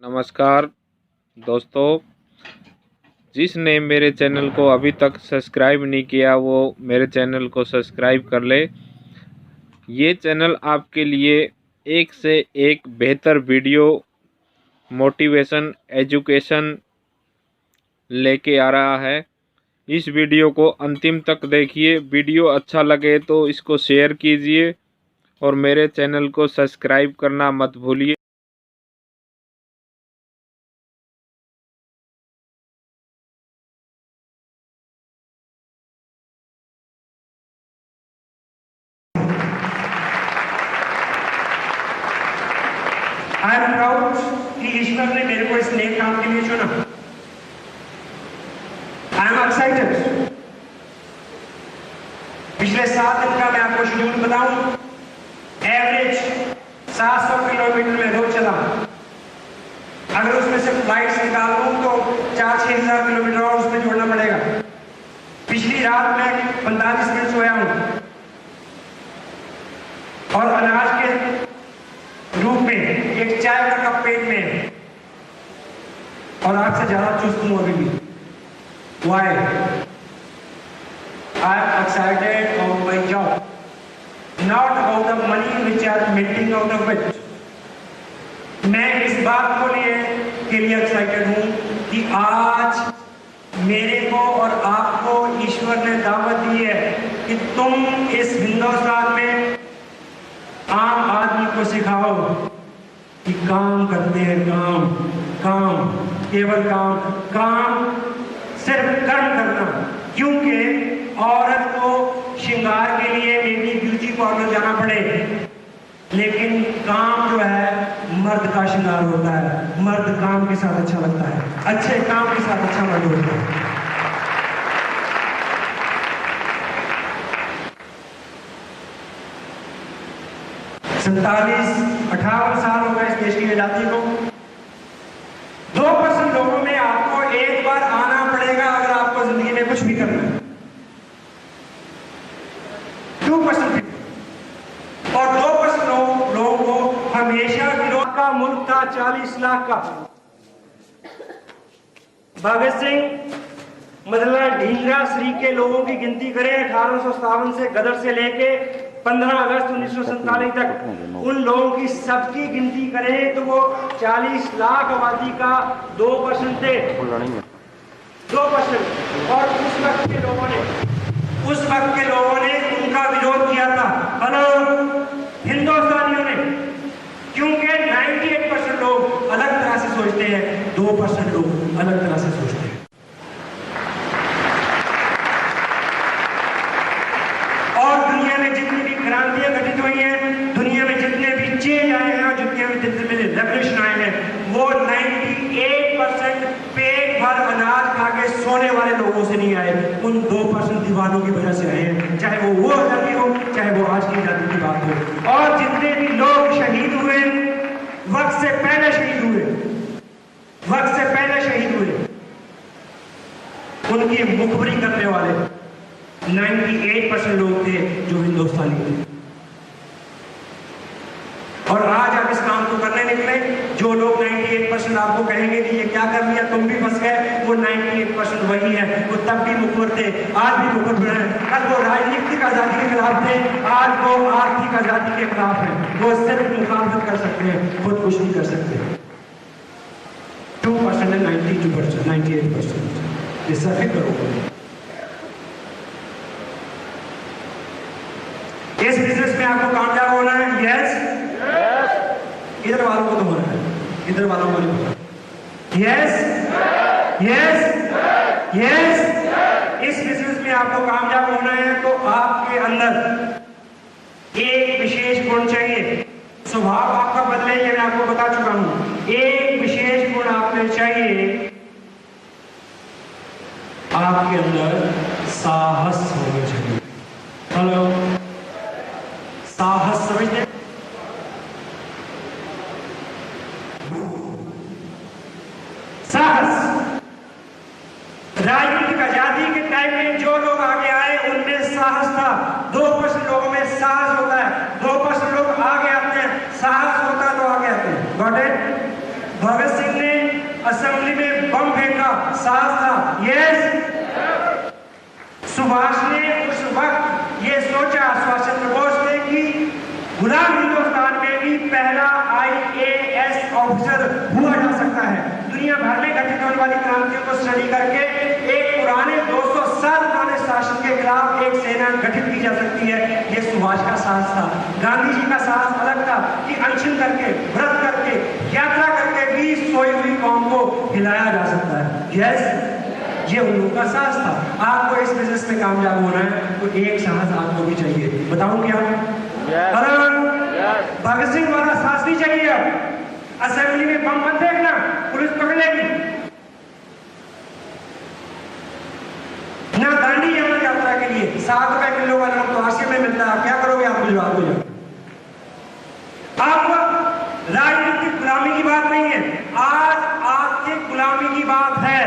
नमस्कार दोस्तों, जिसने मेरे चैनल को अभी तक सब्सक्राइब नहीं किया वो मेरे चैनल को सब्सक्राइब कर ले। ये चैनल आपके लिए एक से एक बेहतर वीडियो, मोटिवेशन, एजुकेशन लेके आ रहा है। इस वीडियो को अंतिम तक देखिए। वीडियो अच्छा लगे तो इसको शेयर कीजिए और मेरे चैनल को सब्सक्राइब करना मत भूलिए। आई एम प्राउड कि ईश्वर ने मेरे को इस नेक काम के लिए चुना। I am excited. पिछले 7 दिन का मैं आपको शेड्यूल बताऊं। एवरेज 700 किलोमीटर में रोज चला। अगर उसमें से फ्लाइट्स निकाल दूं तो 4-6 हजार किलोमीटर और उसमें जोड़ना पड़ेगा। पिछली रात में 45 मिनट सोया हूं और अनाज के रूप में एक चाय का कप पेट में, और आपसे ज्यादा चुस्त हूं अभी भी। Why? I am excited about my job, not about the money which I am making out of it. मैं इस बात को के लिए एक्साइटेड हूं कि आज मेरे को और आपको ईश्वर ने दावत दी है कि तुम इस हिंदुस्तान में आम आदमी को सिखाओ कि काम करते हैं। काम काम केवल काम काम सिर्फ कर्म करना। क्योंकि औरत को श्रृंगार के लिए मेबी ब्यूटी पार्लर जाना पड़े, लेकिन काम जो है मर्द का श्रृंगार होता है। मर्द काम के साथ अच्छा लगता है, अच्छे काम के साथ अच्छा मर्द होता है। सैंतालीस 58 साल हो गए इस देश की आजादी को। 2% लोगों में आपको एक बार आना पड़ेगा अगर आपको जिंदगी में कुछ भी करना है। 2% और 2% लोगों को हमेशा विरोध का मुल्क था 40 लाख का। भगत सिंह, मदनलाल ढींगरा श्री के लोगों की गिनती करें 1857 से गदर से लेके 15 अगस्त 1947 तक, उन लोगों की सबकी गिनती करें तो वो 40 लाख आबादी का 2% थे। 2%। और उस वक्त के लोगों ने उनका विरोध किया था। हेलो हिंदुस्तानियों ने, क्योंकि 98% लोग अलग तरह से सोचते हैं, 2% लोग अलग तरह से सोचते हैं। और दुनिया में जितनी भी क्रांतियां घटित हुई हैं, दुनिया में जितने भी चेंज आए हैं और दुनिया में जितने भी रेवोल्यूशन आए हैं, वो 98% पेट भर अनाज खा के सोने वाले लोगों से नहीं आए, उन 2% दीवानों की वजह से आए हैं। चाहे वो आजादी हो, चाहे वो आज की आजादी की बात हो। और जितने भी लोग शहीद हुए, वक्त से पहले शहीद हुए, उनकी मुखबरी करने वाले 98% लोग थे जो हिंदुस्तानी थे। और आज आप इस काम को करने निकले। जो लोग 98% आपको कहेंगे कि ये क्या कर लिया, तुम भी फंस गए, वो 98% वही है। वो तब भी मुखर थे, आज भी मुखर हैं। कल वो राजनीतिक आजादी के खिलाफ थे, आज वो आर्थिक आजादी के खिलाफ है। वो सिर्फ मुखालफत कर सकते हैं, खुद कुछ नहीं कर सकते। 2% है 92%, 98%। ये सभी करो। इस बिजनेस में आपको कामयाब होना है। यस, इधर वालों को तो होना है, इधर वालों को नहीं होना। Yes yes yes. इस बिजनेस में आपको कामयाब होना है तो आपके अंदर एक विशेष गुण चाहिए। स्वभाव आपका बदले, ये मैं आपको बता चुका हूं। एक विशेष गुण आप में चाहिए, आपके अंदर साहस होना चाहिए। हेलो, साहस समझते? साहस। राजनीतिक आजादी के टाइम में जो लोग आगे आए उनमें साहस था। 2% लोगों में साहस होता है। 2% लोग आगे आते हैं, साहस होता है तो आगे आते हैं। Got it? भगत सिंह साहस था। यस, सुभाष ने उस वक्त ये सोचा, सुभाष चंद्र बोस ने, कि गुलाम हिंदुस्तान में भी पहला IAS ऑफिसर हुआ जा सकता है। दुनिया भर में घटित होने वाली क्रांतियों को स्टडी करके एक पुराने 200 साल पुराने शासन के खिलाफ एक सेना गठित की जा सकती है। ये सुभाष का साहस था। गांधी जी का साहस अलग था कि अनशन करके, व्रत करके, यात्रा करके भी सोई हुई कौम को हिलाया जा सकता है। यस, ये उन लोगों का साहस था। आपको इस बिजनेस में कामयाब होना है तो एक साहस आपको भी चाहिए। बताऊं क्या? भगत सिंह वाला साहस नहीं चाहिए। अब असेंबली में बम मत देखना, पुलिस पकड़ लेगी। ना दांडी यमन यात्रा के लिए 7 रुपए किलो का नमक तो आसिया में मिलता है, क्या करोगे आप? जवाब दो। आप राजनीतिक गुलामी की बात नहीं है, आज आर्थिक गुलामी की बात है।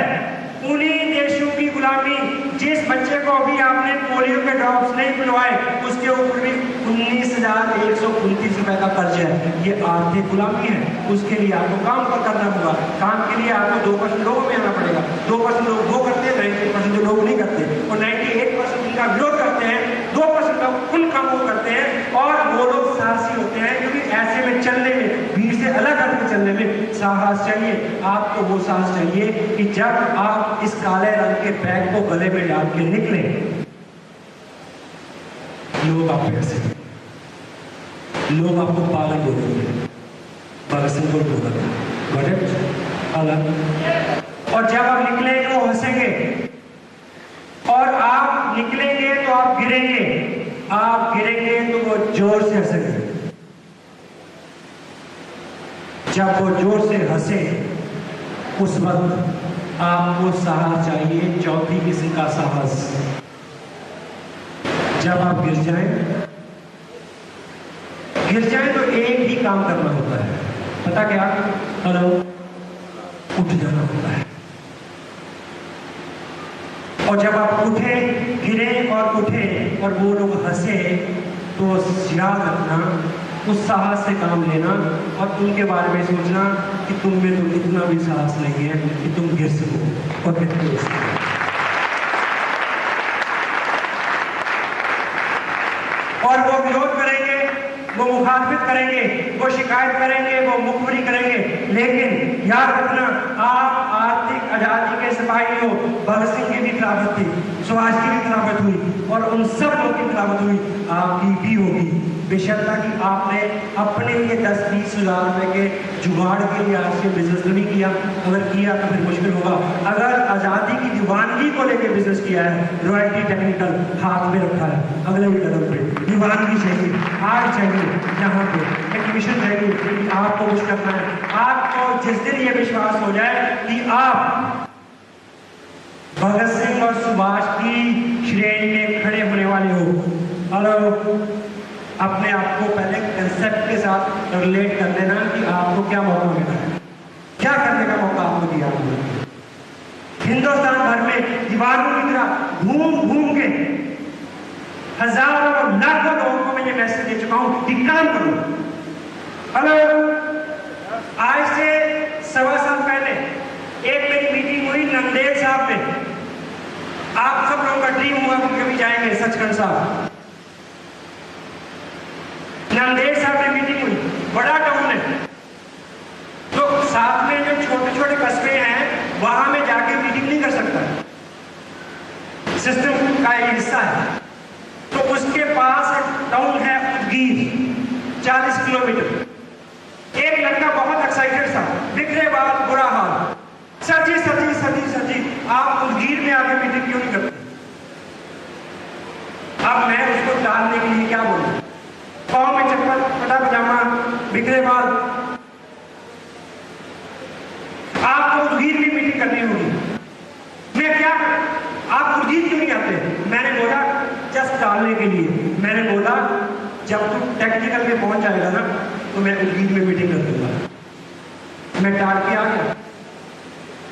उन्हीं देशों की गुलामी, जिस बच्चे को अभी आपने पोलियो के ड्रॉप्स नहीं पिलवाए उसके ऊपर भी 19,129 रुपए का कर्ज है। ये आर्थिक गुलामी है। उसके लिए आपको काम पर करना होगा। काम के लिए आपको 2% लोगों में आना पड़ेगा। 2% लोग वो करते हैं, 98% जो लोग नहीं करते, और 98% जिनका विरोध करते हैं, 2% लोग उन कामों को करते हैं। और वो लोग साहसी होते हैं क्योंकि ऐसे में चलने में, भीड़ से अलग हटकर चलने में साहस चाहिए। आपको वो साहस चाहिए कि जब आप इस काले रंग के बैग को गले में डाल के निकले, लोग आपको ऐसे, लोग आपको पागल बोलेंगे, भगत सिंह को बोलेंगे अलग। और जब आप निकलेंगे वो हंसेंगे, और आप निकलेंगे तो आप गिरेंगे, आप गिरेंगे तो वो जोर से हंसेंगे। जब वो जोर से हंसे उस वक्त आपको साहस चाहिए, चौथी किस्म का साहस। जब आप गिर जाएं तो एक ही काम करना होता है। पता क्या? हेलो, उठ जाना होता है। और जब आप उठे, गिरे और उठे और वो लोग हंसे, तो याद रखना, उस साहस से काम लेना और उनके बारे में सोचना कि तुम में तो इतना भी साहस नहीं है कि तुम गिर सको और कितने और वो विरोध करेंगे, वो मुखालफत करेंगे, वो शिकायत करेंगे, वो मुखबरी करेंगे। लेकिन याद रखना, आप आर्थिक आजादी के सिपाही हो। भगत सिंह की भी खिलाफत थी, सुभाष की भी खिलाफत हुई, और उन सब लोगों की खिलाफत हुई, आपकी भी होगी। बेशर्ता कि आपने अपने लिए 10-20 हज़ार रुपए के जुगाड़ के लिए आज से बिजनेस तो नहीं किया। अगर किया तो फिर मुश्किल होगा। अगर आज़ादी की दीवानगी को लेकर बिजनेस किया है, रॉयल्टी टेक्निकल हाथ में रखा है, अगले ही कदम पे दीवानगी चाहिए, आग चाहिए, यहाँ पे एक मिशन चाहिए कि आपको कुछ करना है। आपको जिस दिन ये विश्वास हो जाए कि आप भगत सिंह और सुभाष की श्रेणी में खड़े होने वाले हो, हेलो, अपने आप को पहले कंसेप्ट के साथ रिलेट कर लेना कि आपको क्या मौका मिला है, क्या करने का मौका आपको दिया हुआ। हिंदुस्तान भर में दीवारों की तरह घूम घूम के हजारों और लाखों लोगों को मैं ये मैसेज दे चुका हूं कि काम करो। हेलो, आज से 1.25 साल पहले एक मेरी मीटिंग हुई नंदेड़ साहब में। आप सब लोगों का ड्रीम हुआ कि कभी जाएंगे सचखंड साहब। नंदेड़ साहब में मीटिंग हुई, बड़ा टाउन है, तो साथ में जो छोटे छोटे कस्बे हैं वहां में जाके मीटिंग नहीं कर सकता, सिस्टम का एक हिस्सा है। तो उसके पास एक टाउन है उदगीर, 40 किलोमीटर। एक लड़का बहुत एक्साइटेड था, बिखरे बाल, बुरा हाल, सर जी आप उदगीर में आके मीटिंग क्यों नहीं करते? अब मैं उसको टालने के लिए क्या बोलूं? पाँव में चप्पल, फटा पजामा, बिखरे बाल, आपको उदगीर में मीटिंग करनी होगी। मैं क्या, आप उदगीर क्यों नहीं आते? मैंने बोला जस्ट टालने के लिए। मैंने बोला जब तुम टेक्निकल में पहुंच जाएगा ना तो मैं उदगीर में मीटिंग कर दूंगा। मैं टाल के आ गया।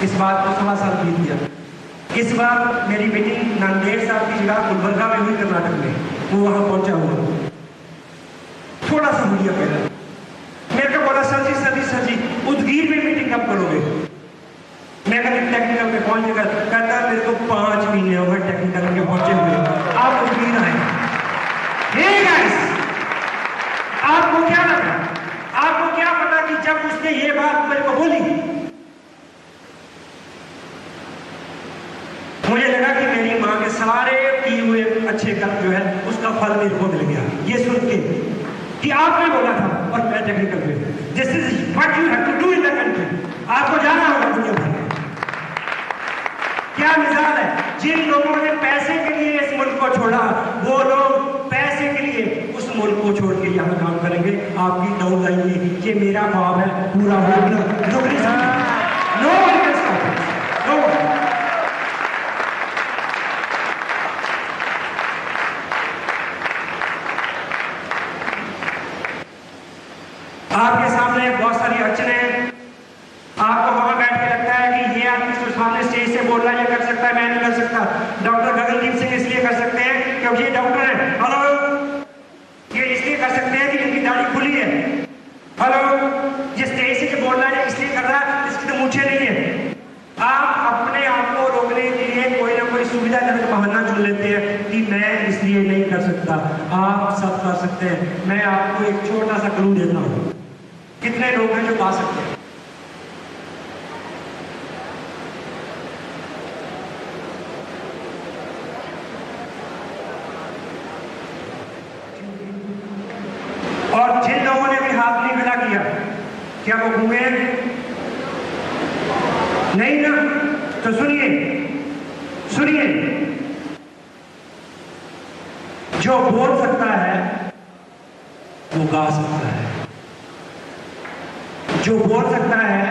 इस बात को 1.25 साल बीत गया। इस बार मेरी मीटिंग नांदेड़ साहब की जगह गुलबर्गा में हुई, कर्नाटक में। वो वहां पहुंचा हुआ, थोड़ा सा मीडिया पहले मेरे को बोला सर जी उदगीर में मीटिंग कब करोगे? मैं कभी टेक्निकल में कौन सी जगह? कहता है मेरे को 5 महीने हो गए टेक्निकल के पहुंचे हुए, आप कुछ भी ना है। हे गाइस, आपको क्या लगा? आपको क्या पता कि जब उसने ये बात मेरे को बोली, मुझे लगा कि मेरी माँ के सारे किए हुए अच्छे कर्म जो है उसका फल मेरे को मिल गया। ये सुन के कि आपने बोला था और मैं टेक्निकल में, this is what you have to do in the country. आपको जाना होगा दुनिया भर में। क्या मिसाल है, जिन लोगों ने पैसे के लिए इस मुल्क को छोड़ा, वो लोग पैसे के लिए उस मुल्क को छोड़ के यहाँ काम करेंगे। आपकी डाउन लाइन ये मेरा ख्वाब है, पूरा होगा। No one can stop it, no one. आपके सामने बहुत सारी अड़चने हैं। आपको वहां बैठ के लगता है कि ये आदमी जो सामने स्टेज से बोल रहा है ये कर सकता है, मैं नहीं कर सकता। डॉक्टर गगनदीप सिंह इसलिए कर सकते हैं क्योंकि ये डॉक्टर है। हेलो, ये इसलिए कर सकते हैं कि इनकी दाढ़ी खुली है। हेलो, ये स्टेज से जो बोल रहा है इसलिए कर रहा है, इसकी तो मूंछें नहीं है। आप अपने आप को रोकने के लिए कोई ना कोई सुविधाजनक बहाना चुन लेते हैं कि मैं इसलिए नहीं कर सकता। आप सब कर सकते हैं। मैं आपको एक छोटा सा क्लू देता हूं, कितने लोग हैं जो गा सकते हैं? और जिन लोगों ने भी हाथ नहीं मिला किया, क्या वो गूंगे नहीं ना? तो सुनिए सुनिए, जो बोल सकता है वो गा सकता है, जो बोल सकता है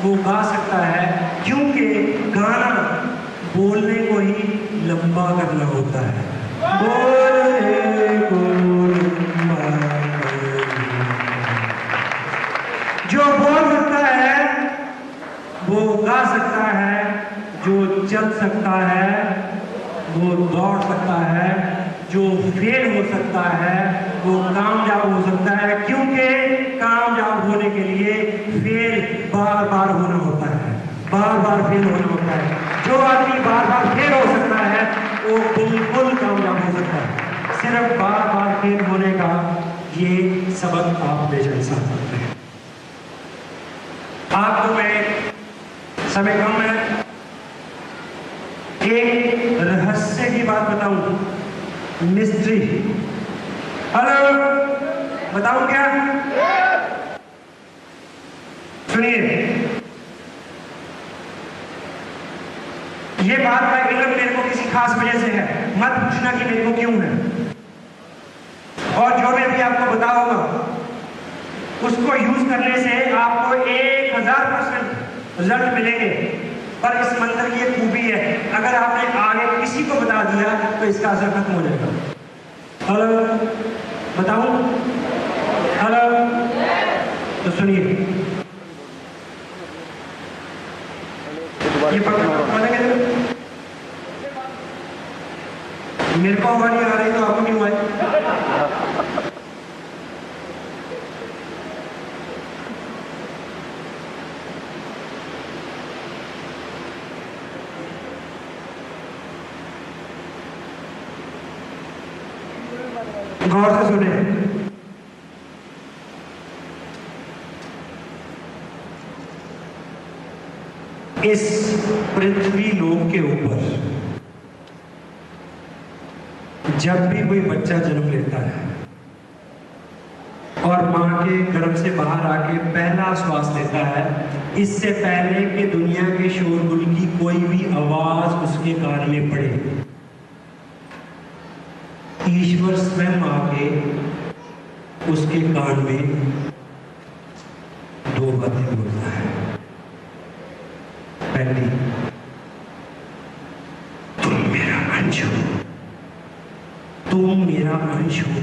वो गा सकता है, क्योंकि गाना बोलने को ही लंबा करना होता है। बोलने को लंबा जो बोल सकता है वो गा सकता है, जो चल सकता है वो दौड़ सकता है, जो फेल हो सकता है वो कामयाब हो सकता है, क्योंकि कामयाब होने के लिए फेल बार बार होना होता है, बार बार फेल होना होता है। जो आदमी बार बार फेल हो सकता है वो बिल्कुल कामयाब हो सकता है। सिर्फ बार बार फेल होने का ये सबक आप बेशक सीख सकते हैं। आपको मैं, समय कम है, एक रहस्य की बात बताऊं, मिस्ट्री। हेलो, बताऊं क्या? सुनिए, ये बात का इल्म मेरे को किसी खास वजह से है, मत पूछना कि मेरे को क्यों है। और जो मैं भी आपको बताऊंगा उसको यूज करने से आपको 1000% रिजल्ट मिलेंगे। पर इस मंत्र की एक खूबी है, अगर आपने आगे किसी को बता दिया तो इसका असर खत्म हो जाएगा। हेलो, बताऊं? हेलो, तो सुनिए, ये मेरे को आवाज नहीं आ रही तो आपको क्यों आई? गौर से सुने, इस पृथ्वी लोक के ऊपर जब भी कोई बच्चा जन्म लेता है और मां के गर्भ से बाहर आके पहला श्वास लेता है, इससे पहले कि दुनिया के शोरगुल की कोई भी आवाज उसके कान में पड़े, ईश्वर स्वयं आके उसके कान में 2 बातें बोलता है। पहली, तुम मेरा अंश हो, तुम मेरा अंश हो,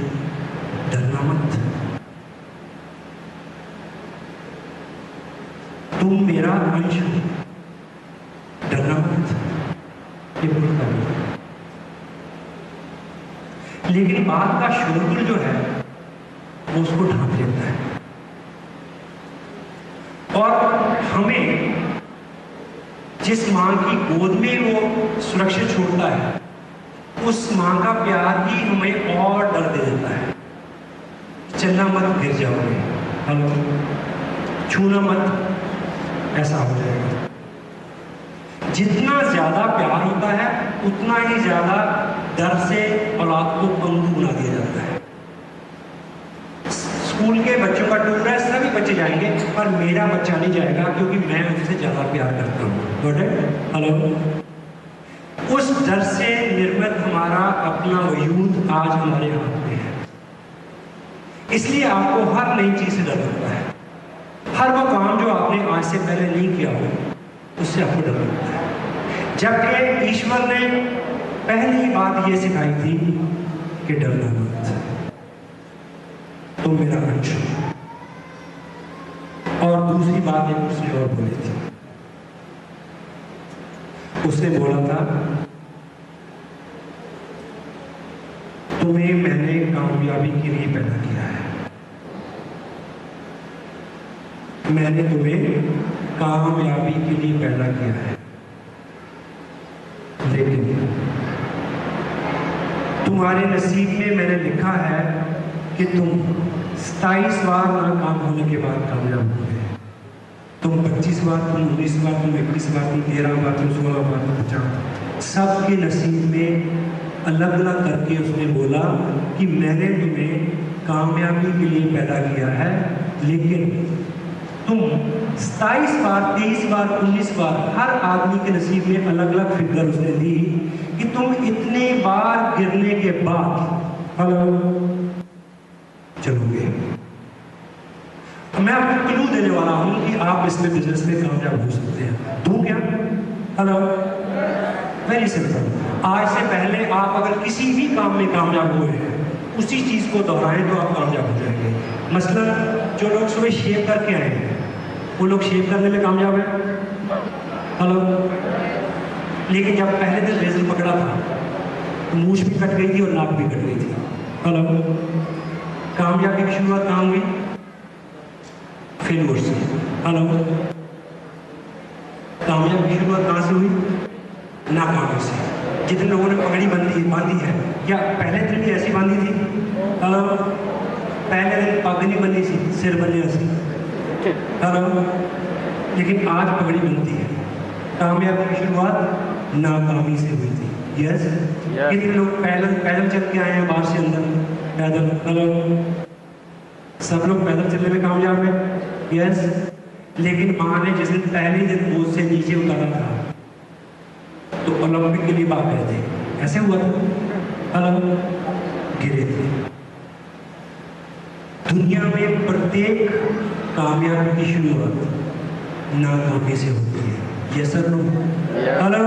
डरना मत। तुम मेरा अंश हो, डरना मत। ये बोलता है। लेकिन बात का शोरगुल जो है वो उसको ढांक लेता है और हमें जिस माँ की गोद में वो सुरक्षित छोड़ता है, उस माँ का प्यार ही हमें और डर दे देता है। चलना मत, गिर जाओगे, हेलो, छूना मत, ऐसा हो जाएगा। जितना ज्यादा प्यार होता है उतना ही ज्यादा डर से औलाद को पंगु बना दिया जाता है। स्कूल के बच्चों का टूर है, सभी बच्चे जाएंगे, पर मेरा बच्चा नहीं जाएगा क्योंकि मैं उससे ज्यादा प्यार करता हूँ। हेलो, उस डर से निर्मित हमारा अपना वजूद आज हमारे हाथ में है। इसलिए आपको हर नई चीज से डर लगता है। हर वो काम जो आपने आज से पहले नहीं किया हो उससे आपको डर लगता है। जबकि ईश्वर ने पहली बात ये सिखाई थी कि डरना मत, तुम मेरा अंश हो। और दूसरी बात एक उसने और बोली थी, उसने बोला था तुम्हें मैंने कामयाबी के लिए पैदा किया है, मैंने तुम्हें कामयाबी के लिए पैदा किया है, लेकिन तुम्हारे नसीब में मैंने लिखा है कि तुम 27 बार नाकाम होने के बाद कामयाब होगे। तुम 25 बार, तुम 19 बार, तुम 21 बार, तुम 13 बार, तुम 16 बार, तुम 50, सबके नसीब में अलग अलग करके उसने बोला कि मैंने तुम्हें कामयाबी के लिए पैदा किया है, लेकिन तुम 27 बार, 23 बार, 19 बार, हर आदमी के नसीब में अलग अलग फिगर उसने दी कि तुम इतने बार गिरने के बाद चलोगे। मैं आपको क्लू देने वाला हूं कि आप इसमें बिजनेस में कामयाब हो सकते हैं। दूं क्या? Hello, very simple. आज से पहले आप अगर किसी भी काम में कामयाब हुए हैं, उसी चीज को दोहराएं तो आप कामयाब हो जाएंगे। मसलन जो लोग सुबह शेव करके आए हैं, वो लोग शेव करने में कामयाब हैं। हेलो, लेकिन जब पहले दिन रेजर पकड़ा था, मूछ भी कट गई थी और नाक भी कट गई थी। हेलो, कामयाबी की शुरुआत कहाँ हुई? फेलियर से। हेलो, कामयाबी की शुरुआत कहाँ से हुई? नाकामी से। जितने लोगों ने पगड़ी बांधी है, क्या पहले दिन भी ऐसी बांधी थी? हेलो, पहले दिन पग नहीं बंधी थी, सिर बंधे सी। हेलो, लेकिन आज पगड़ी बनती है। कामयाबी की शुरुआत नाकामी से हुई थी। यस, कितने लोग पैदल चल के आए हैं बाहर से अंदर, पैदल। हेलो, सब लोग पैदल चलने में कामयाब हैं। यस, लेकिन माँ ने जिस दिन पहले दिन बोझ से नीचे उतारा था तो ओलंपिक के लिए भाग गए थे, ऐसे हुआ था। हेलो, गिरे थे। दुनिया में प्रत्येक कामयाबी की शुरुआत नाकामी से होती है। Yes sir, no? हेलो,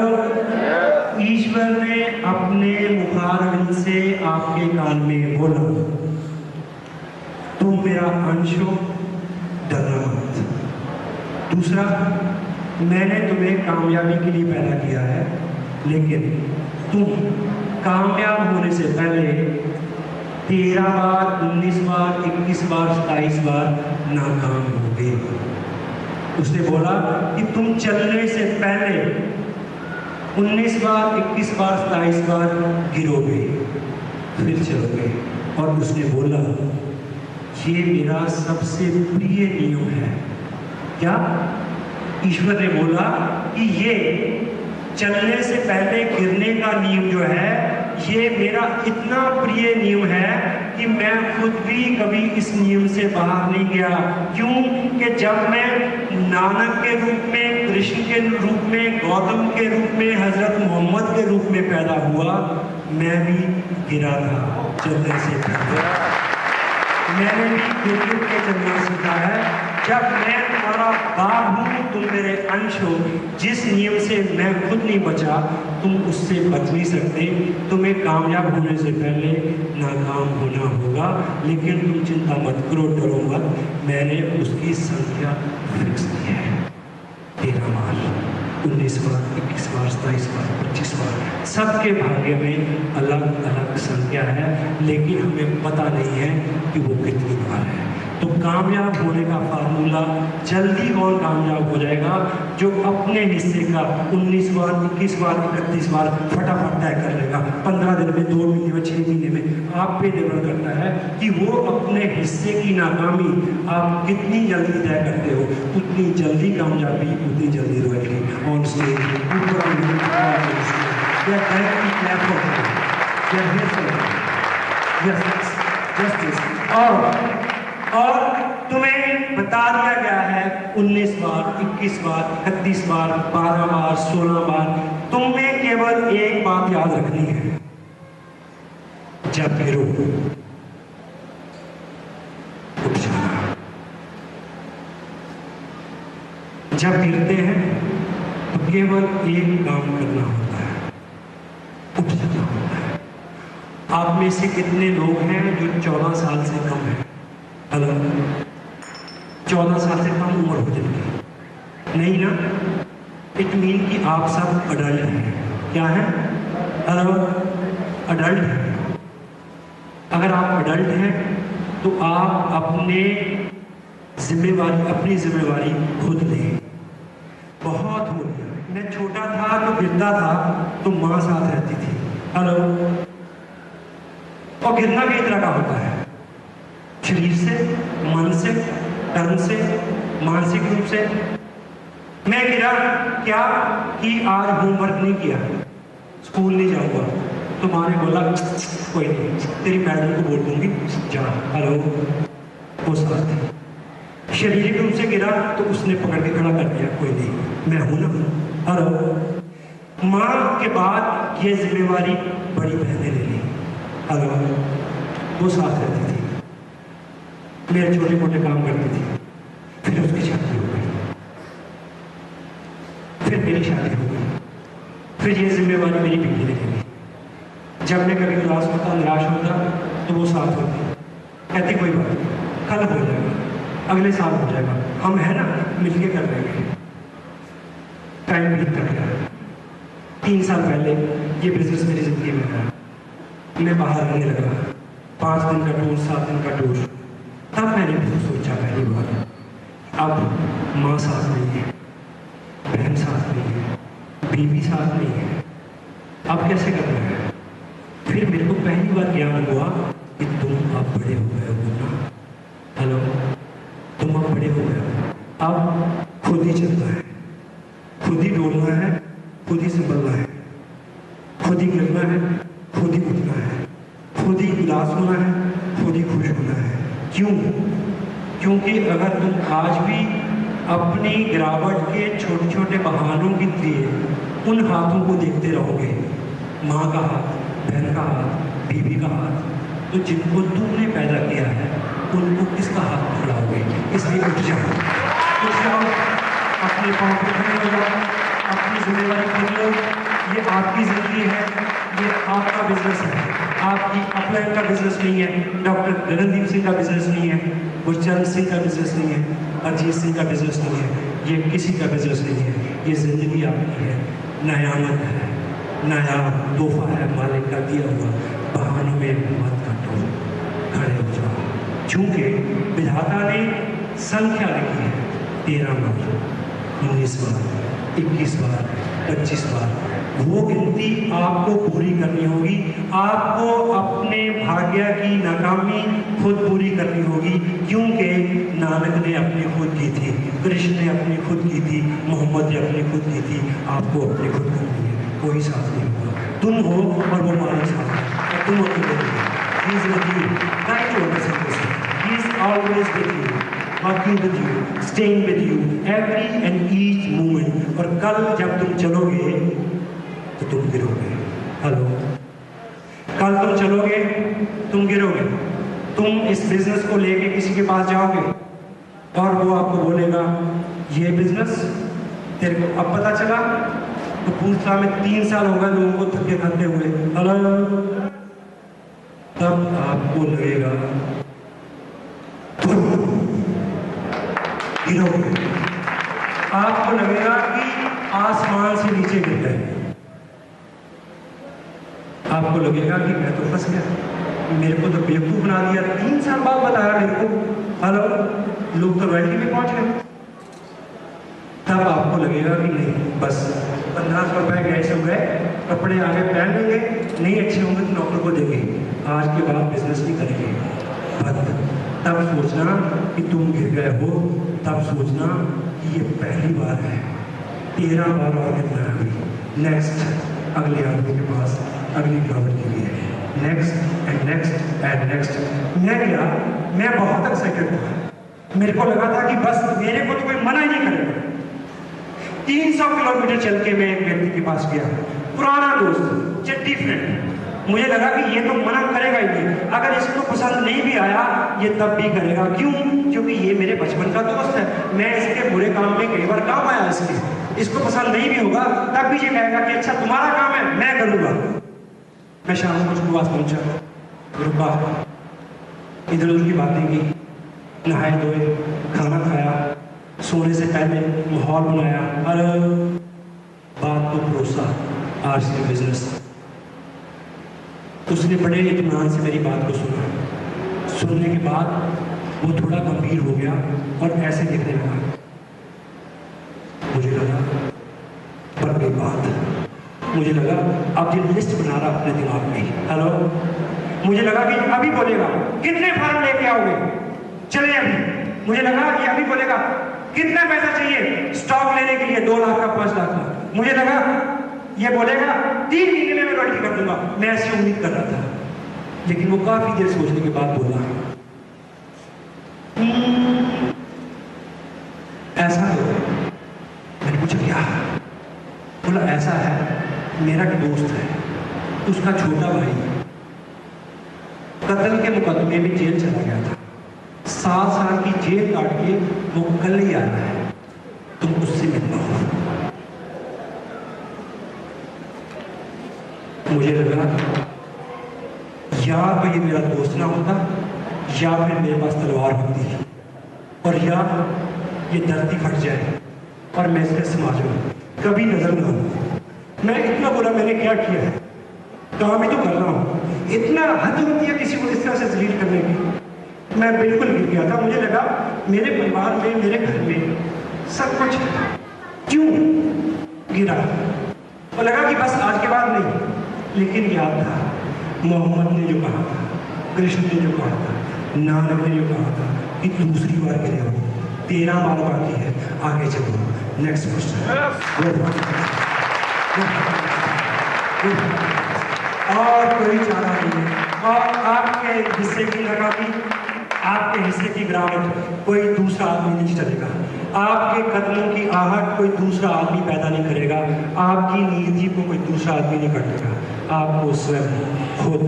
ईश्वर ने अपने मुखारविंद से आपके कान में बोला, तुम मेरा अंश हो, डरना मत। दूसरा, मैंने तुम्हें कामयाबी के लिए पैदा किया है, लेकिन तुम कामयाब होने से पहले 13 बार, 19 बार, 21 बार, 27 बार नाकाम होगे। उसने बोला कि तुम चलने से पहले 19 बार, 21 बार, 27 बार गिरोगे, फिर चलोगे। और उसने बोला, ये मेरा सबसे प्रिय नियम है। क्या? ईश्वर ने बोला कि ये चलने से पहले गिरने का नियम जो है, ये मेरा इतना प्रिय नियम है कि मैं खुद भी कभी इस नियम से बाहर नहीं गया। क्यों? कि जब मैं नानक के रूप में, कृष्ण के रूप में, गौतम के रूप में, हजरत मोहम्मद के रूप में पैदा हुआ, मैं भी गिरा था चलने से पहले। मैंने भी गिर के चलना सीखा है। जब मैं तुम्हारा बाप हूँ, तुम मेरे अंश हो। जिस नियम से मैं खुद नहीं बचा, तुम उससे बच नहीं सकते। तुम्हें कामयाब होने से पहले नाकाम होना होगा, लेकिन तुम चिंता मत करो, डरो मत। मैंने उसकी संख्या फिक्स की है, 13 बार, 19 बार, 21 बार, 27 बार, 25 बार। सबके भाग्य में अलग अलग संख्या है, लेकिन हमें पता नहीं है कि वो कितनी बार है। तो तो कामयाब होने का फार्मूला, जल्दी कौन कामयाब हो जाएगा? जो अपने हिस्से का 19 बार, 21 बार, 31 बार फटाफट तय कर लेगा। 15 दिन में, 2 महीने में, 6 महीने में। आप पे निर्भर करता है कि वो अपने हिस्से की नाकामी आप कितनी जल्दी तय करते हो। उतनी जल्दी कामयाबी, उतनी जल्दी रॉयल्टी ऑन स्टेज, ऊपर और तुम्हें बता दिया गया है 19 बार, 21 बार, 31 बार, 12 बार, 16 बार। तुम्हें केवल एक बात याद रखनी है, जब गिरो उठ जाना। जब गिरते हैं तो केवल एक काम करना होता है, उठ जाना होता है। आप में से कितने लोग हैं जो 14 साल से कम है? हेलो, 14 साल से कम उम्र हो जाएगी? नहीं ना? इट मीन कि आप सब अडल्ट हैं। क्या है? हेलो, अडल्ट हैं। अगर आप अडल्ट हैं तो आप अपनी जिम्मेवारी खुद लें। बहुत हो गया। मैं छोटा था तो गिरता था तो माँ साथ रहती थी। हेलो, और गिरना कई तरह का होता है, शरीर से, मन से, तन से, मानसिक रूप से। मैं गिरा क्या कि आज होमवर्क नहीं किया, स्कूल नहीं जाऊंगा, तो माँ ने बोला कोई नहीं, तेरी मैडम को बोल दूंगी, जा। हेलो, वो साथ थी। शारीरिक रूप से गिरा तो उसने पकड़ के खड़ा कर दिया, कोई नहीं, मैं हूं ना। हेलो, माँ के बाद ये जिम्मेवारी बड़ी बहनें ले ली। हेलो, वो साथ रहती थी, मेरे छोटे मोटे काम करती थी। फिर उसकी शादी हो गई, फिर मेरी शादी हो गई, फिर ये जिम्मेवारी मेरी बेटी ने ली। जब मैं कभी उदास होता, निराश होता, तो वो साथ होती, कहती कोई बात नहीं, कल हो जाएगा, अगले साल हो जाएगा, हम है ना, मिलके कर लेंगे। टाइम बीतता गया। 3 साल पहले ये बिजनेस मेरी जिंदगी में आया। मैं बाहर रहने लगा, 5 दिन का टूर, 7 दिन का टूर। तब मैंने भी सोचा पहली बार, अब माँ साथ नहीं है, बहन साथ नहीं है, बीवी साथ नहीं है, अब कैसे करना है? फिर मेरे को पहली बार ज्ञान हुआ कि तुम अब बड़े हो गए हो ना। हेलो, तुम अब बड़े हो गए हो, अब खुद ही चलना है, खुद ही डोलना है, खुद ही संभलना है, खुद ही गिरना है, खुद ही उठना है, खुद ही उदास होना है, खुद ही खुश होना है। क्यों? क्योंकि अगर तुम आज भी अपनी गिरावट के छोटे छोटे बहानों के लिए उन हाथों को देखते रहोगे, माँ का हाथ, बहन का हाथ, बीवी का हाथ, तो जिनको तुमने पैदा किया है उनको किसका हाथ पकड़ाओगे? इसलिए उठ जाओ, अपने पाँव पर खड़े हो जाओ, अपनी जिम्मेवारी खुद लो। ये आपकी जिंदगी है, ये आपका बिजनेस है, आपकी अपलाइन का बिजनेस नहीं है, डॉक्टर गगनदीप सिंह का बिजनेस नहीं है, गुरचरण सिंह का बिजनेस नहीं है, अजीत सिंह का बिजनेस नहीं है, ये किसी का बिजनेस नहीं है। ये जिंदगी आपकी है, नयामत है, नया तोहफा है मालिक का दिया हुआ। बहानों में मत कटो, खड़े हो जाओ। चूंकि विधाता ने संख्या लिखी है 13 बार, 19 बार, 21 बार, 25 बार, वो गिनती आपको पूरी करनी होगी। आपको अपने भाग्य की नाकामी खुद पूरी करनी होगी, क्योंकि नानक ने अपनी खुद की थी, कृष्ण ने अपनी खुद की थी, मोहम्मद ने अपनी खुद की थी। आपको अपनी खुद करनी है, कोई साथ नहीं होगा। तुम हो और वो मालिक साथ है, और तुम अकेले हो। He is with you. Try to understand this. He is always with you, walking with you, staying with you, every and each moment. और कल जब तुम चलोगे तो तुम गिरोगे। हेलो, कल तुम चलोगे, तुम गिरोगे। तुम इस बिजनेस को लेके किसी के पास जाओगे और वो आपको बोलेगा ये बिजनेस तेरे को अब पता चला, तो पूछता मैं 3 साल हो गए लोगों को धक्के खाते हुए। हेलो, तब आपको लगेगा तुम गिरोगे। आपको लगेगा कि आसमान से नीचे गिर गए। आपको लगेगा कि मैं तो फंस गया, मेरे को तो बेवकूफ बना दिया, 3 साल बाद बताया मेरे को। हेलो, लोग तो रॉयल्टी में पहुंच गए। तब आपको लगेगा कि नहीं, बस 1500 रुपये गैस हो गए, कपड़े आगे पहन लेंगे, नहीं अच्छे होंगे तो नौकर को देंगे, आज के बाद बिजनेस नहीं करेंगे। बट तब सोचना कि तुम गिर गए हो, तब सोचना कि ये पहली बार है, 13 बार और गिरना है अभी। नेक्स्ट अगले आदमी के पास अगली गिरावट के लिए, next and next and next. मैं बहुत एक्साइटेड था, मेरे को लगा था कि बस मेरे को तो कोई मना ही नहीं करेगा। 300 किलोमीटर चल के मैं एक व्यक्ति के पास गया, पुराना दोस्त, चड्डी फ्रेंड। मुझे लगा कि ये तो मना करेगा ही नहीं, अगर इसको पसंद नहीं भी आया ये तब भी करेगा। क्यों? क्योंकि ये मेरे बचपन का दोस्त है, मैं इसके बुरे काम में कई बार काम आया इसको पसंद नहीं भी होगा तब भी ये कहेगा कि अच्छा तुम्हारा काम है, मैं करूँगा। मैं शाम को उसके पास पहुँचा, रुका, इधर उधर की बातें की, नहाए धोए, खाना खाया, सोने से पहले माहौल बनाया। अरे बात तो भरोसा, आज के बिजनेस। उसने बड़े इत्मीनान से मेरी बात को सुना। सुनने के बाद वो थोड़ा गंभीर हो गया और ऐसे देखने लगा। मुझे लगा पर कोई बात, मुझे लगा अब ये लिस्ट बना रहा अपने दिमाग में। हेलो, मुझे लगा कि अभी बोलेगा कितने फार्म लेके आओगे, चले अभी। मुझे लगा कि अभी बोलेगा कितना पैसा चाहिए स्टॉक लेने के लिए, 2 लाख का, 5 लाख का। मुझे लगा ये बोलेगा 3 महीने में मैं रॉयल्टी कर दूंगा, मैं ऐसी उम्मीद कर रहा था। लेकिन वो काफी देर सोचने के बाद बोला ऐसा तो। मैंने पूछा क्या? बोला ऐसा है, मेरा एक दोस्त है, उसका छोटा भाई कत्ल के मुकदमे में जेल चला गया था, 7 साल की जेल काट के वो कल ही आ रहा है, तुम उससे मिलना हो। मुझे लगा या तो ये मेरा दोस्त ना होता, या फिर मेरे पास तलवार होती, और या ये धरती फट जाए और मैं इसके समाज में कभी नजर ना आऊं। मैं इतना बुरा मैंने क्या किया है, काम ही तो कर रहा हूँ। इतना हद होती है किसी को इस तरह से जलील करने की। मैं बिल्कुल गिर गया था। मुझे लगा मेरे परिवार में, मेरे घर में सब कुछ क्यों गिरा, और लगा कि बस आज के बाद नहीं। लेकिन याद था मोहम्मद ने जो कहा था, कृष्ण ने जो कहा था, नानक ने जो कहा था कि दूसरी बार गिरे हो, 13 बार बाकी है, आगे चलो। Next question. और कोई चारा नहीं है, और आपके हिस्से की लगा कि आपके हिस्से की गिरावट कोई दूसरा आदमी नहीं चलेगा, आपके कदमों की आहट कोई दूसरा आदमी पैदा नहीं करेगा, आपकी नीति को कोई दूसरा आदमी नहीं काटेगा। आपको स्वयं खुद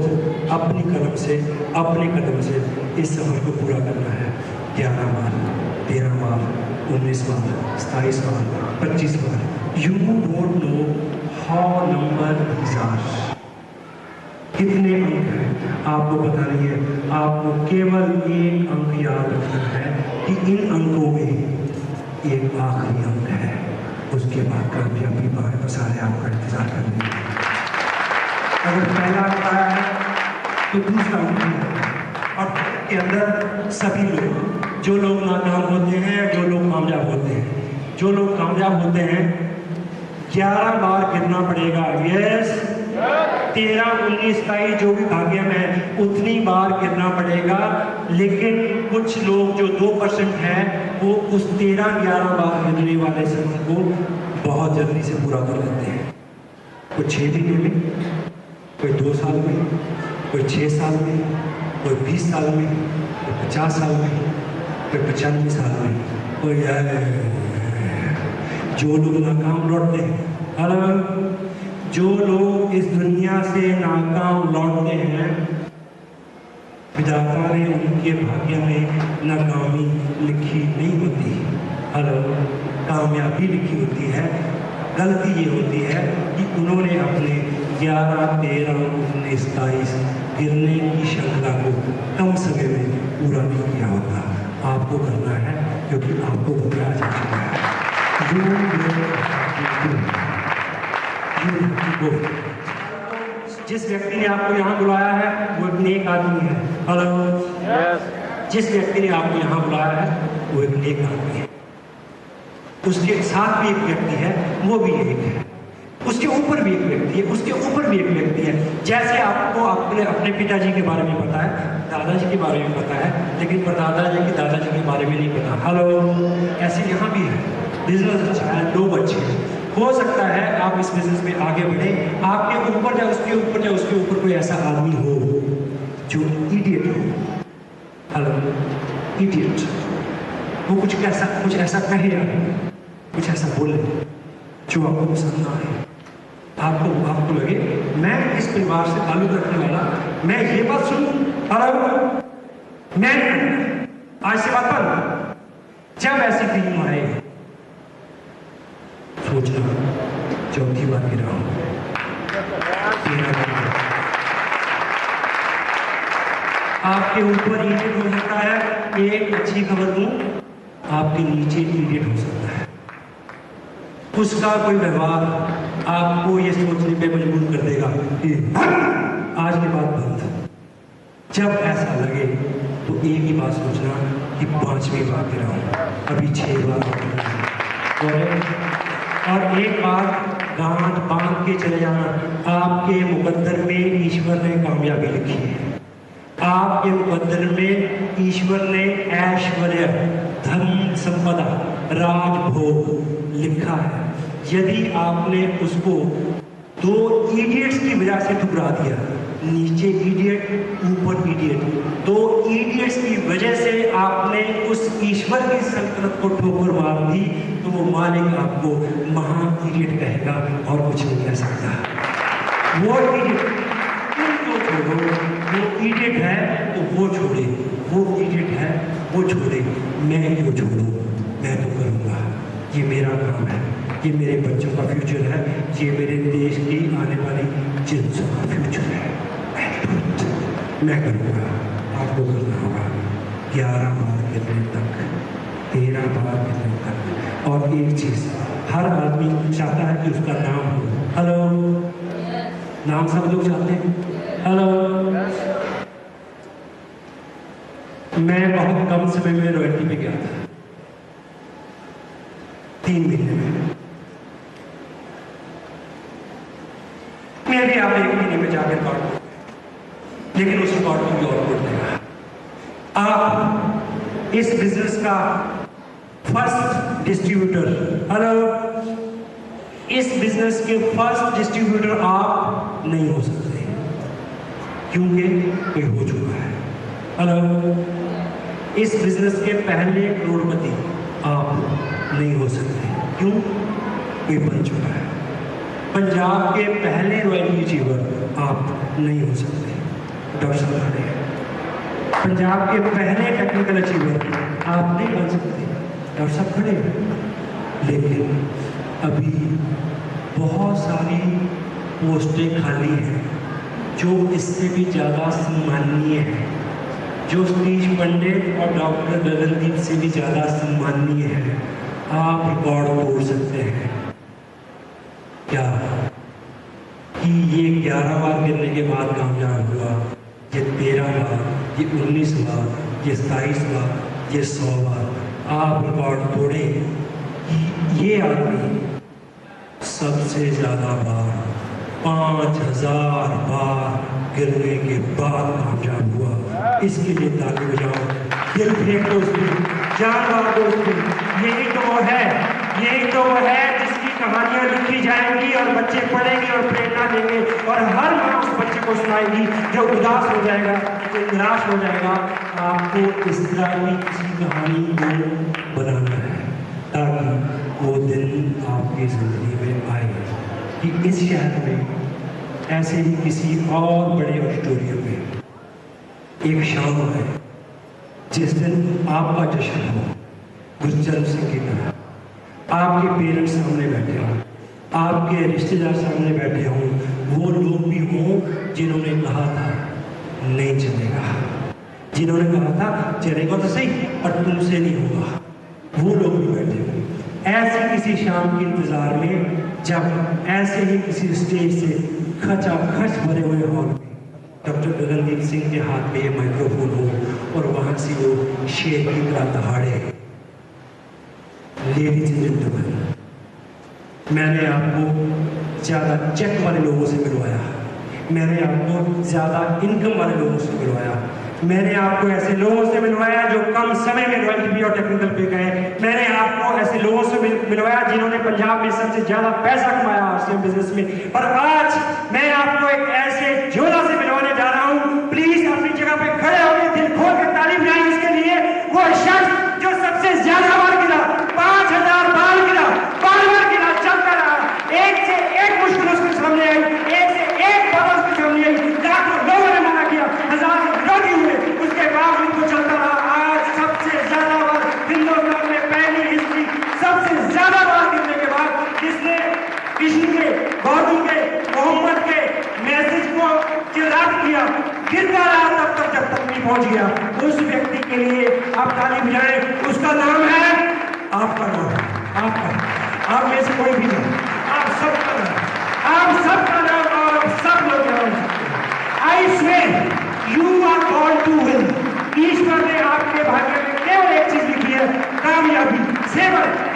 अपनी कदम से, अपने कदम से इस सफर को पूरा करना है। 11 बार, 13 बार, 19 बार, 27 बार, 25 बार। You don't know how number these are, कितने अंक हैं आपको पता नहीं है। आपको केवल एक अंक याद रखना है कि इन अंकों में एक आखिरी अंक है, उसके बाद कामयाबी बाहर सारे आपका इंतजार करने। अगर पहला अंक आया है तो दूसरा अंक है, और के अंदर सभी लोग, जो लोग नाकाम होते हैं, जो लोग कामयाब होते हैं, जो लोग कामयाब होते हैं 11 बार गिरना पड़ेगा। यस, 13, 19, 27 जो भी भाग्य में उतनी बार गिरना पड़ेगा। लेकिन कुछ लोग जो 2% हैं वो उस 13-11 बार गिरने वाले सफर को बहुत जल्दी से पूरा कर लेते हैं। कोई 6 महीने में, कोई 2 साल में, कोई 6 साल में, कोई 20 साल में, कोई 50 साल में, कोई 95 साल में। कोई जो लोग नाकाम लौटते हैं, जो लोग इस दुनिया से नाकाम लौटते हैं, विधाता ने उनके भाग्य में नाकामी लिखी नहीं होती, कामयाबी लिखी होती है। गलती ये होती है कि उन्होंने अपने 11, 13, 19, 27 गिरने की श्रृंखला को कम समय में पूरा नहीं किया होता। आपको करना है, क्योंकि आपको बताया जा चुका है। जिस व्यक्ति ने आपको यहाँ बुलाया है वो एक नेक आदमी है। हेलो, जिस व्यक्ति ने आपको यहाँ बुलाया है वो एक नेक आदमी है, उसके साथ भी एक व्यक्ति है, वो भी एक है, उसके ऊपर भी एक व्यक्ति है, उसके ऊपर भी एक व्यक्ति है। जैसे आपको अपने पिताजी के बारे में पता है, दादाजी के बारे में पता है, लेकिन परदादाजी के दादाजी के बारे में नहीं पता। हेलो, ऐसे यहाँ भी है। बिजनेस अच्छा है, लोग अच्छे हैं, हो सकता है आप इस बिजनेस में आगे बढ़े, आपके ऊपर या उसके ऊपर या उसके ऊपर कोई ऐसा आदमी हो जो इडियट हो। हेलो, इडियट, वो कुछ ऐसा कहे या कुछ ऐसा बोले जो आपको पसंद ना आए, आपको लगे मैं इस परिवार से ताल्लुक रखने वाला, मैं ये बात सुनूं, हेलो, मैं आज से बात पर जब ऐसी फीलिंग आए सोचना चौथी बार गिरा हूं, आपके ऊपर इडियट हो सकता है। एक अच्छी खबर दूं, आपके नीचे इडियट हो सकता है। उसका कोई व्यवहार आपको ये सोचने पे मजबूर कर देगा कि आज के बाद बंद। जब ऐसा लगे तो एक ही बात सोचना कि 5वीं बार गिरा हूं, अभी 6 बार और एक बात गांठ बांध के चले जाना, आपके मुकद्दर में ईश्वर ने कामयाबी लिखी है। आपके मुकद्दर में ईश्वर ने ऐश्वर्य, धन संपदा, राजभोग लिखा है। यदि आपने उसको 2 इडियट्स की वजह से ठुकरा दिया, नीचे इडियट ऊपर इडियट, 2 इडियट्स की वजह से आपने उस ईश्वर की सल्तनत को ठोकर मार दी, तो वो मालिक आपको महा इडियट कहेगा और कुछ नहीं कह सकता। वो इडियट तो छोड़ो, वो इडियट है तो वो छोड़े, वो इडियट है वो छोड़े, मैं क्यों छोड़ूं, मैं तो करूँगा। ये मेरा काम है, ये मेरे बच्चों का फ्यूचर है, ये मेरे देश की आने वाली जनता का फ्यूचर है। मैं करूँगा, आपको करना होगा। 11 बार गिरने तक, 13 बार गिरने तक। और एक चीज़, हर आदमी चाहता है कि उसका नाम हो। हेलो, नाम सब लोग चाहते हैं। हेलो, मैं बहुत कम समय में रॉयल्टी पे गया था, 3 महीने में। मैं भी आप 1 महीने में जाकर काट, लेकिन उस रिकॉर्ड को भी और तोड़ देगा। आप इस बिजनेस का फर्स्ट डिस्ट्रीब्यूटर, हेलो, इस बिजनेस के फर्स्ट डिस्ट्रीब्यूटर आप नहीं हो सकते, क्योंकि कोई हो चुका है। हेलो, इस बिजनेस के पहले करोड़पति आप नहीं हो सकते, क्यों? कोई बन चुका है। पंजाब के पहले रॉयल्टी अचीवर आप नहीं हो सकते, डॉक्टर साहब खड़े हैं। पंजाब के पहले टेक्निकल अचीवर आप नहीं बन सकते, डॉक्टर साहब खड़े हैं। लेकिन अभी बहुत सारी पोस्टें खाली हैं जो इससे भी ज़्यादा सम्माननीय है, जो सतीश पंडित और डॉक्टर गगनदीप से भी ज़्यादा सम्माननीय है। आप रिकॉर्ड तोड़ सकते हैं क्या कि ये 11 बार गिरने के बाद कामयाब हुआ, ये 13 बार, ये 19 बार, ये 27 बार, ये 100 बार। आप रिकॉर्ड तोड़े कि ये आदमी सबसे ज़्यादा बार 5000 बार गिरने के बाद कामयाब हुआ। इसके लिए ताली बजाओ, दिल फेंक दो उसकी, जान मार दो उसकी। यही तो वो है, यही तो वो है जिसकी कहानियां लिखी जाएंगी और बच्चे पढ़ेंगे और प्रेरणा देंगे, और हर माँ उस बच्चे को सुनाएगी जो उदास हो जाएगा, जो निराश हो जाएगा। आपको इस तरह की किसी कहानी को बनाना है ताकि वो दिन आपकी जिंदगी में आए कि इस शहर में ऐसे ही किसी और बड़े ऑडिटोरियम में एक शाम है जिस दिन आपका जश्न हो, गुरचरण सिंह की तरह। आपके पेरेंट्स सामने बैठे हों, आपके रिश्तेदार सामने बैठे हों, वो लोग भी हों जिन्होंने कहा था नहीं चलेगा, जिन्होंने कहा था चलेगा तो सही पर तुमसे नहीं होगा, वो लोग भी बैठे हों। ऐसी किसी शाम के इंतजार में, जब ऐसे ही किसी स्टेज से खचाखच भरे हुए हॉल में डॉक्टर गगनदीप सिंह के हाथ में ये माइक्रोफोन हो और वहां से वो शेर की तरह दहाड़े। लेडीज एंड जेंटलमैन, मैंने आपको ज़्यादा चेक वाले लोगों से मिलवाया, मैंने आपको ज़्यादा इनकम वाले लोगों से मिलवाया, मैंने आपको ऐसे लोगों से मिलवाया जो कम समय में रॉयल्टी और टेक्निकल पे गए, मैंने आपको ऐसे लोगों से मिलवाया जिन्होंने पंजाब में सबसे ज़्यादा पैसा कमाया आरसीएम बिजनेस में। पर आज मैं आपको एक ऐसे जोधा से मिलवाने जा रहा हूँ। प्लीज अपनी जगह पे खड़े होकर दिल खोल कर ताली बजाएं उसके लिए। वो शख्स जो सबसे ज्यादा बार गिरा, 5000 बार गिरा, बार गिरा, चलता रहा, एक से एक मुश्किल उसके सामने आई, एक से एक बात उसके सामने आई, लाखों लोगों ने मना किया, हजारों रोगी हुए, उसके बाद उनको चलता रहा। आज सबसे ज्यादा बार हिंदुस्तान में पहली हिस्ट्री सबसे ज्यादा बार गिरने के बाद जिसने किसी के, गौतम के, मोहम्मद के मैसेज को चिराग किया, गिरता रहा तब तक जब तक नहीं पहुंच गया, उस व्यक्ति के लिए आप ताली बजाएं। उसका नाम है, आपका नाम है, आपका, आप में से कोई भी नहीं, आप सबका नाम, आप सबका नाम और आप सब लोग नाम सकते हैं। I swear you are called to win. ईश्वर ने आपके भाग्य में केवल एक चीज लिखी है, कामयाबी।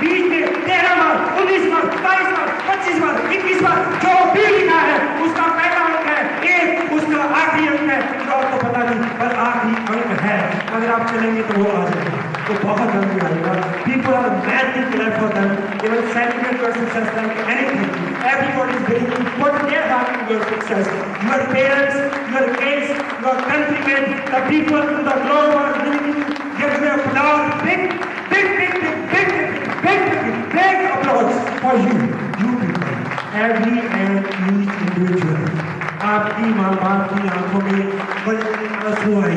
20 में 13 बार, 19 बार, 22 बार, 25 बार, 21 बार जो भी लिखा है उसका पहला अंक है एक, उसका आखिरी अंक है जो आपको पता नहीं, पर आखिरी अंक है। अगर आप चलेंगे तो वो आ जाएगा, तो बहुत जल्दी आएगा। People are mad to live for them. They will celebrate your success like anything. Everybody is willing to put their heart in your success. Your parents, your kids, your countrymen, the people in the globe are willing to give you applause. Big applause for you. You people. Every and each individual. आपकी माँ बाप की आंखों में बड़े आंसू आए,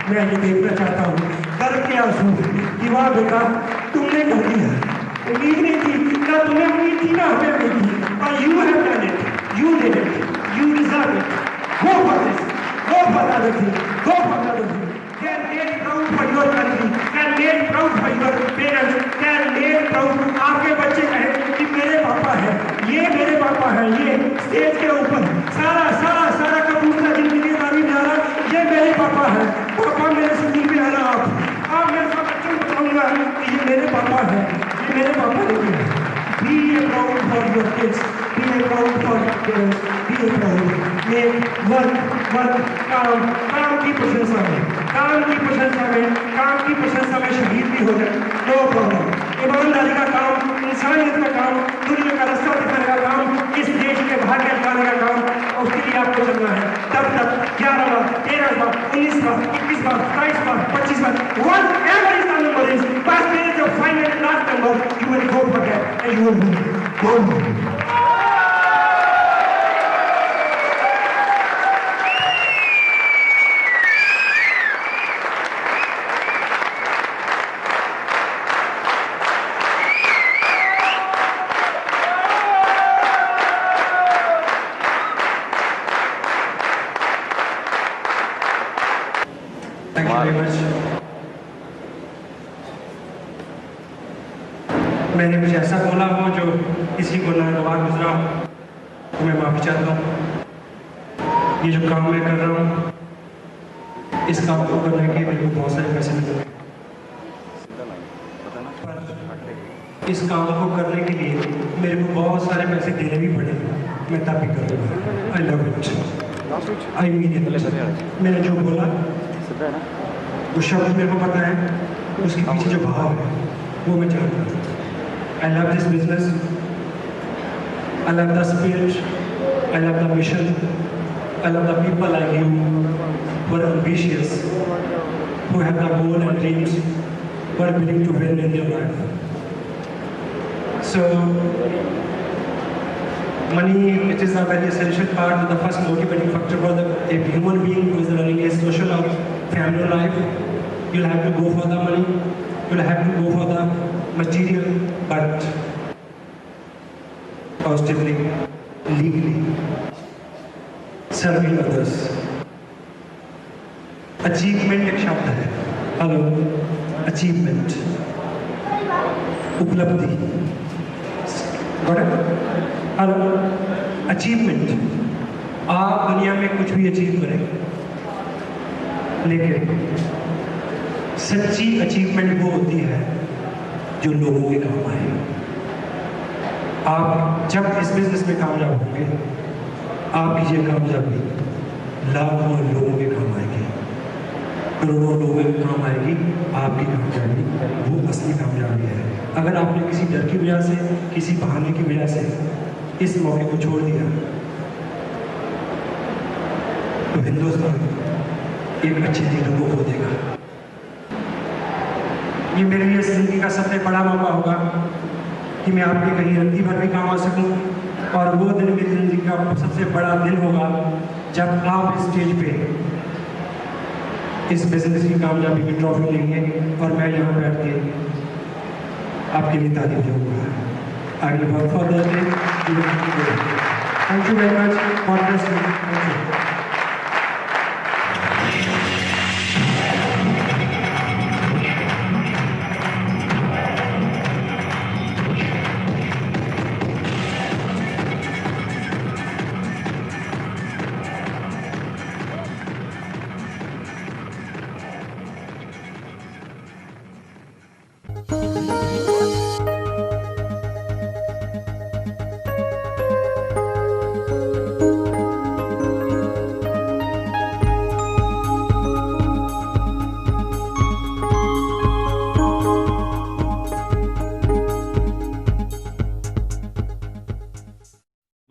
मैं ये देखना चाहता हूँ, गर्व के आंसू कि वाह बेटा तुमने कर दिया, उम्मीद नहीं थी ना, तुम्हें उम्मीद थी ना हमें उम्मीद थी, और you have done it, you did it, you deserve it, go for this, go for other thing, go for other thing, can make proud for your country, can make proud for your parents, can make proud. आपके बच्चे कहें कि मेरे पापा है, ये मेरे पापा है, ये स्टेज के ऊपर सारा सारा सारा कबूतरा जिंदगी दारी जा रहा, ये मेरे पापा है, पापा मेरे सुनी पे आना, आप मेरे साथ बच्चों को बताऊंगा कि ये मेरे पापा है, ये मेरे पापा नहीं है। Be proud for your kids, be proud for your parents, be proud. Make work काम की प्रशंसा में, काम की प्रशंसा में, काम की प्रशंसा में शहीद भी हो जाए, नो प्रॉब्लम। ईमानदारी का काम, इंसानियत का काम, दुनिया का रास्ता दिखाने का काम, इस देश के भाग्य दिखाने का काम, उसके लिए आपको चलना है। तब तक 11 बार, 13 बार, 19 बार, 21 बार, 22 बार, 25 बार, whatever is the number is, but there is a final last number, you will go for that and you will win. Thank you very much. मैंने कुछ ऐसा बोला हो जो किसी को नागवार गुजरा हो तो मैं माफी चाहता हूँ। ये जो काम मैं कर रहा हूँ, इस काम को करने के मेरे को बहुत सारे पैसे मिले, इस काम को करने के लिए मेरे को बहुत सारे पैसे देने भी पड़े, मैं तब भी करूँगा। I love it, I mean it. मैंने जो बोला वो शब्द मेरे को पता है, उसके पीछे जो भाव है वो मैं जानता हूँ। I love this business, I love the spirit, I love the mission, I love the people like you who are ambitious, who have the goal and dreams, who are willing to win in their life. So, money, it is a very essential part, the first motivating factor for a human being who is running a social or family life. You'll have to go for the money, you'll have to go for the material, but positively, legally, serving others. Achievement एक शब्द है, hello, achievement, उपलब्धि, hello, achievement, आप दुनिया में कुछ भी achieve करें, लेकिन सच्ची अचीवमेंट वो होती है जो लोगों के काम आए। आप जब इस बिजनेस में कामयाब होंगे, आपकी ये कामयाबी लाखों लोगों के काम आएगी, करोड़ों लोगों के काम आएगी। आपकी कामयाबी वो असली कामयाबी है। अगर आपने किसी डर की वजह से, किसी बहाने की वजह से इस मौके को छोड़ दिया, तो हिंदुस्तान एक अच्छे लीडर को खो देगा। ये मेरे लिए जिंदगी का सबसे बड़ा मौका होगा कि मैं आपके कहीं रत्ती भर भी काम आ सकूं, और वो दिन मेरी जिंदगी का सबसे बड़ा दिन होगा जब आप इस स्टेज पे इस बिजनेस की कामयाबी की ट्रॉफी लेंगे और मैं यहाँ बैठ के आपके लिए तारीफ दूंगा। आगे बहुत further thank you very much. God bless you. Thank you.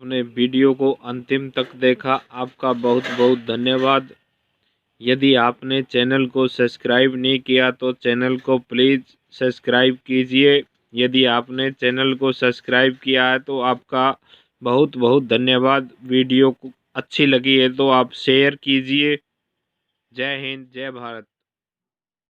अपने वीडियो को अंतिम तक देखा, आपका बहुत बहुत धन्यवाद। यदि आपने चैनल को सब्सक्राइब नहीं किया तो चैनल को प्लीज़ सब्सक्राइब कीजिए। यदि आपने चैनल को सब्सक्राइब किया है तो आपका बहुत बहुत धन्यवाद। वीडियो को अच्छी लगी है तो आप शेयर कीजिए। जय हिंद, जय भारत।